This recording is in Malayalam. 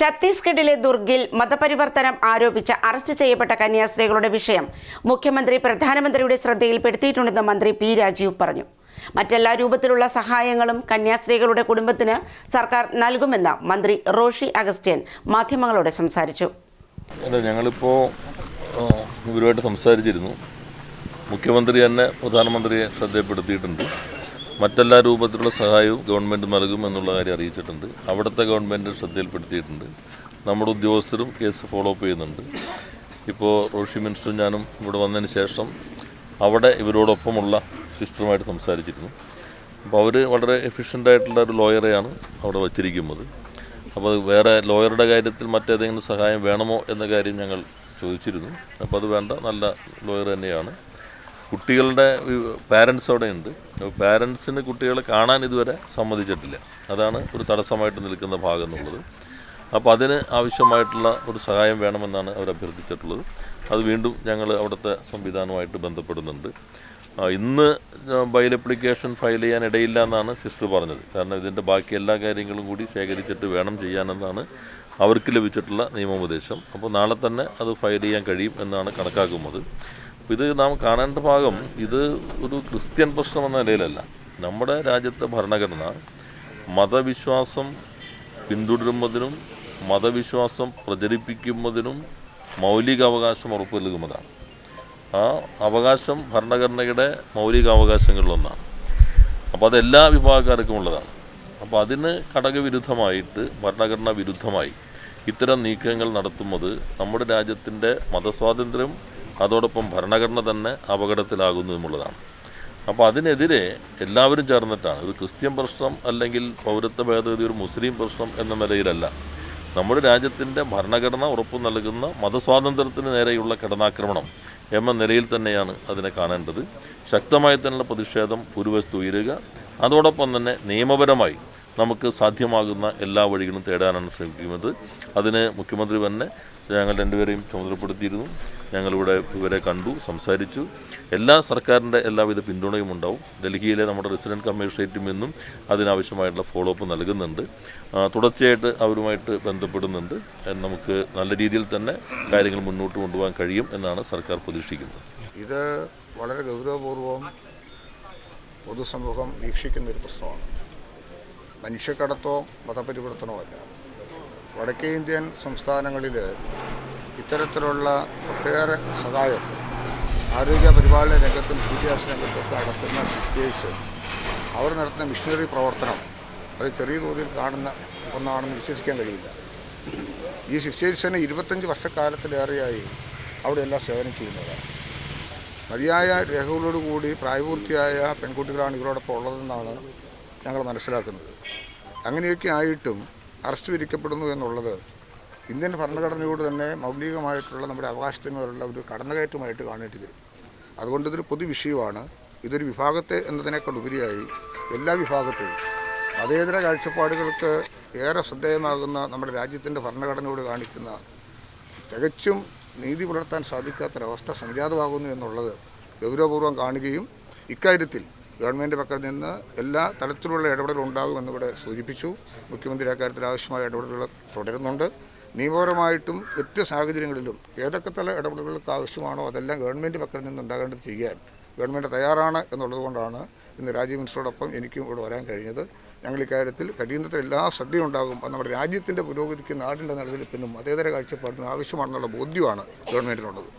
ഛത്തീസ്ഗഡിലെ ദുർഗിൽ മതപരിവർത്തനം ആരോപിച്ച് അറസ്റ്റ് ചെയ്യപ്പെട്ട കന്യാസ്ത്രീകളുടെ വിഷയം മുഖ്യമന്ത്രി പ്രധാനമന്ത്രിയുടെ ശ്രദ്ധയിൽപ്പെടുത്തിയിട്ടുണ്ടെന്ന് മന്ത്രി പി രാജീവ് പറഞ്ഞു. മറ്റെല്ലാ രൂപത്തിലുള്ള സഹായങ്ങളും കന്യാസ്ത്രീകളുടെ കുടുംബത്തിന് സർക്കാർ നൽകുമെന്ന് മന്ത്രി റോഷി അഗസ്റ്റ്യൻ മാധ്യമങ്ങളോട് സംസാരിച്ചു. ഞങ്ങളിപ്പോൾ ഇവരുമായിട്ട് സംസാരിച്ചിരുന്നു. മുഖ്യമന്ത്രി തന്നെ പ്രധാനമന്ത്രിയെ ശ്രദ്ധപ്പെടുത്തിയിട്ടുണ്ട്. മറ്റെല്ലാ രൂപത്തിലുള്ള സഹായവും ഗവൺമെൻറ് നൽകും എന്നുള്ള കാര്യം അറിയിച്ചിട്ടുണ്ട്. അവിടുത്തെ ഗവൺമെൻറ് ശ്രദ്ധയിൽപ്പെടുത്തിയിട്ടുണ്ട്. നമ്മുടെ ഉദ്യോഗസ്ഥരും കേസ് ഫോളോ അപ്പ് ചെയ്യുന്നുണ്ട്. ഇപ്പോൾ റോഷി മിനിസ്റ്ററും ഞാനും ഇവിടെ വന്നതിന് ശേഷം അവിടെ ഇവരോടൊപ്പമുള്ള സിസ്റ്ററുമായിട്ട് സംസാരിച്ചിരുന്നു. അപ്പോൾ അവർ വളരെ എഫിഷ്യൻ്റായിട്ടുള്ള ഒരു ലോയറെയാണ് അവിടെ വച്ചിരിക്കുന്നത്. അപ്പോൾ വേറെ ലോയറുടെ കാര്യത്തിൽ മറ്റേതെങ്കിലും സഹായം വേണമോ എന്ന കാര്യം ഞങ്ങൾ ചോദിച്ചിരുന്നു. അപ്പോൾ അത് വേണ്ട, നല്ല ലോയർ തന്നെയാണ്. കുട്ടികളുടെ പാരൻസ് അവിടെ ഉണ്ട്. പാരൻസിന് കുട്ടികളെ കാണാൻ ഇതുവരെ സമ്മതിച്ചിട്ടില്ല. അതാണ് ഒരു തടസ്സമായിട്ട് നിൽക്കുന്ന ഭാഗം എന്നുള്ളത്. അപ്പോൾ അതിന് ആവശ്യമായിട്ടുള്ള ഒരു സഹായം വേണമെന്നാണ് അവർ അഭ്യർത്ഥിച്ചിട്ടുള്ളത്. അത് വീണ്ടും ഞങ്ങൾ അവിടുത്തെ സംവിധാനവുമായിട്ട് ബന്ധപ്പെടുന്നുണ്ട്. ഇന്ന് ബൈൽ അപ്ലിക്കേഷൻ ഫയൽ ചെയ്യാൻ ഇടയില്ല എന്നാണ് സിസ്റ്റർ പറഞ്ഞത്. കാരണം ഇതിൻ്റെ ബാക്കി എല്ലാ കാര്യങ്ങളും കൂടി ശേഖരിച്ചിട്ട് വേണം ചെയ്യാനെന്നാണ് അവർക്ക് ലഭിച്ചിട്ടുള്ള നിയമോപദേശം. അപ്പോൾ നാളെ തന്നെ അത് ഫയൽ ചെയ്യാൻ കഴിയും എന്നാണ് കണക്കാക്കുന്നത്. ഇത് നാം കാണേണ്ട ഭാഗം, ഇത് ഒരു ക്രിസ്ത്യൻ പ്രശ്നം എന്ന നിലയിലല്ല. നമ്മുടെ രാജ്യത്തെ ഭരണഘടന മതവിശ്വാസം പിന്തുടരുന്നതിനും മതവിശ്വാസം പ്രചരിപ്പിക്കുന്നതിനും മൗലിക അവകാശം ഉറപ്പു നൽകുന്നതാണ്. ആ അവകാശം ഭരണഘടനയുടെ മൗലികാവകാശങ്ങളിലൊന്നാണ്. അപ്പോൾ അതെല്ലാ വിഭാഗക്കാർക്കും ഉള്ളതാണ്. അപ്പോൾ അതിന് ഘടകവിരുദ്ധമായിട്ട്, ഭരണഘടനാ വിരുദ്ധമായി ഇത്തരം നീക്കങ്ങൾ നടത്തുന്നത് നമ്മുടെ രാജ്യത്തിൻ്റെ മതസ്വാതന്ത്ര്യം, അതോടൊപ്പം ഭരണഘടന തന്നെ അപകടത്തിലാകുന്നു എന്നുള്ളതാണ്. അപ്പോൾ അതിനെതിരെ എല്ലാവരും ചേർന്നിട്ടാണ്. ഒരു ക്രിസ്ത്യൻ പ്രശ്നം അല്ലെങ്കിൽ പൗരത്വ ഭേദഗതി ഒരു മുസ്ലിം പ്രശ്നം എന്ന നിലയിലല്ല. നമ്മുടെ രാജ്യത്തിൻ്റെ ഭരണഘടന ഉറപ്പു നൽകുന്ന മതസ്വാതന്ത്ര്യത്തിന് നേരെയുള്ള കടന്നാക്രമണം എന്ന നിലയിൽ തന്നെയാണ് അതിനെ കാണേണ്ടത്. ശക്തമായി തന്നെയുള്ള പ്രതിഷേധം ഒരുവശത്ത് ഉയരുക, അതോടൊപ്പം തന്നെ നിയമപരമായി നമുക്ക് സാധ്യമാകുന്ന എല്ലാ വഴികളും തേടാനാണ് ശ്രമിക്കുന്നത്. അതിന് മുഖ്യമന്ത്രി തന്നെ ഞങ്ങൾ രണ്ടുപേരെയും ചുമതലപ്പെടുത്തിയിരുന്നു. ഞങ്ങളിവിടെ ഇവരെ കണ്ടു, സംസാരിച്ചു. സർക്കാരിൻ്റെ എല്ലാവിധ പിന്തുണയും ഉണ്ടാവും. ഡൽഹിയിലെ നമ്മുടെ റെസിഡൻറ്റ് കമ്മീഷണറേറ്റിൽ നിന്നും അതിനാവശ്യമായിട്ടുള്ള ഫോളോ അപ്പ് നൽകുന്നുണ്ട്. തുടർച്ചയായിട്ട് അവരുമായിട്ട് ബന്ധപ്പെടുന്നുണ്ട്. നമുക്ക് നല്ല രീതിയിൽ തന്നെ കാര്യങ്ങൾ മുന്നോട്ട് കൊണ്ടുപോകാൻ കഴിയും എന്നാണ് സർക്കാർ പ്രതീക്ഷിക്കുന്നത്. ഇത് വളരെ ഗൗരവപൂർവം പൊതുസമൂഹം വീക്ഷിക്കുന്നൊരു പ്രശ്നമാണ്. മനുഷ്യക്കടത്തോ മതപരിവർത്തനമോ അല്ല. വടക്കേ ഇന്ത്യൻ സംസ്ഥാനങ്ങളിൽ ഇത്തരത്തിലുള്ള ഒട്ടേറെ സഹായം ആരോഗ്യ പരിപാലന രംഗത്തും വിദ്യാഭ്യാസ രംഗത്തൊക്കെ നടത്തുന്ന സിസ്റ്റേഴ്സ്, അവർ നടത്തുന്ന മിഷണറി പ്രവർത്തനം അത് ചെറിയ തോതിൽ കാണുന്ന ഒന്നാണെന്ന് വിശ്വസിക്കാൻ കഴിയില്ല. ഈ സിസ്റ്റേഴ്സിന് 25 വർഷക്കാലത്തിലേറെയായി അവിടെ എല്ലാം സേവനം ചെയ്യുന്നതാണ്. മതിയായ രേഖകളോടുകൂടി പ്രായപൂർത്തിയായ പെൺകുട്ടികളാണ് ഇവരോടൊപ്പം ഉള്ളതെന്നാണ് ഞങ്ങൾ മനസ്സിലാക്കുന്നത്. അങ്ങനെയൊക്കെ ആയിട്ടും അറസ്റ്റ് വിധിക്കപ്പെടുന്നു എന്നുള്ളത് ഇന്ത്യൻ ഭരണഘടനയോട് തന്നെ മൗലികമായിട്ടുള്ള നമ്മുടെ അവകാശത്തിനുള്ള ഒരു കടന്നുകയറ്റമായിട്ട് കാണേണ്ടി വരും. അതുകൊണ്ട് ഇതൊരു പൊതുവിഷയമാണ്. ഇതൊരു വിഭാഗത്തെ എന്നതിനേക്കാൾ ഉപരിയായി എല്ലാ വിഭാഗത്തെയും മതേതര കാഴ്ചപ്പാടുകൾക്ക് ഏറെ ശ്രദ്ധേയമാകുന്ന നമ്മുടെ രാജ്യത്തിൻ്റെ ഭരണഘടനയോട് കാണിക്കുന്ന തികച്ചും നീതി പുലർത്താൻ സാധിക്കാത്തൊരവസ്ഥ സംജാതമാകുന്നു എന്നുള്ളത് ഗൗരവപൂർവ്വം കാണുകയും ഇക്കാര്യത്തിൽ ഗവൺമെൻറ് പക്കൽ നിന്ന് എല്ലാ തരത്തിലുള്ള ഇടപെടലുണ്ടാകുമെന്നിവിടെ സൂചിപ്പിച്ചു. മുഖ്യമന്ത്രി അക്കാര്യത്തിൽ ആവശ്യമായ ഇടപെടലുകൾ തുടരുന്നുണ്ട്. നിയമപരമായിട്ടും മറ്റ് സാഹചര്യങ്ങളിലും ഏതൊക്കെ തല ഇടപെടലുകൾക്ക് ആവശ്യമാണോ അതെല്ലാം ഗവൺമെൻറ് പക്കൽ നിന്നുണ്ടാകേണ്ടത് ചെയ്യാൻ ഗവൺമെൻറ് തയ്യാറാണ് എന്നുള്ളതുകൊണ്ടാണ് ഇന്ന് രാജീവ് മിനിസ്റ്ററോടൊപ്പം എനിക്കും ഇവിടെ വരാൻ കഴിഞ്ഞത്. ഞങ്ങൾ ഇക്കാര്യത്തിൽ കഴിയുന്നത്ര എല്ലാ ശ്രദ്ധയുണ്ടാകും. അത് നമ്മുടെ രാജ്യത്തിൻ്റെ പുരോഗതിക്ക്, നാടിൻ്റെ നിലനിൽപ്പിനും മതേതര കാഴ്ചപ്പാടിനും ആവശ്യമാണെന്നുള്ള ബോധ്യമാണ് ഗവൺമെൻറ്റിനുള്ളത്.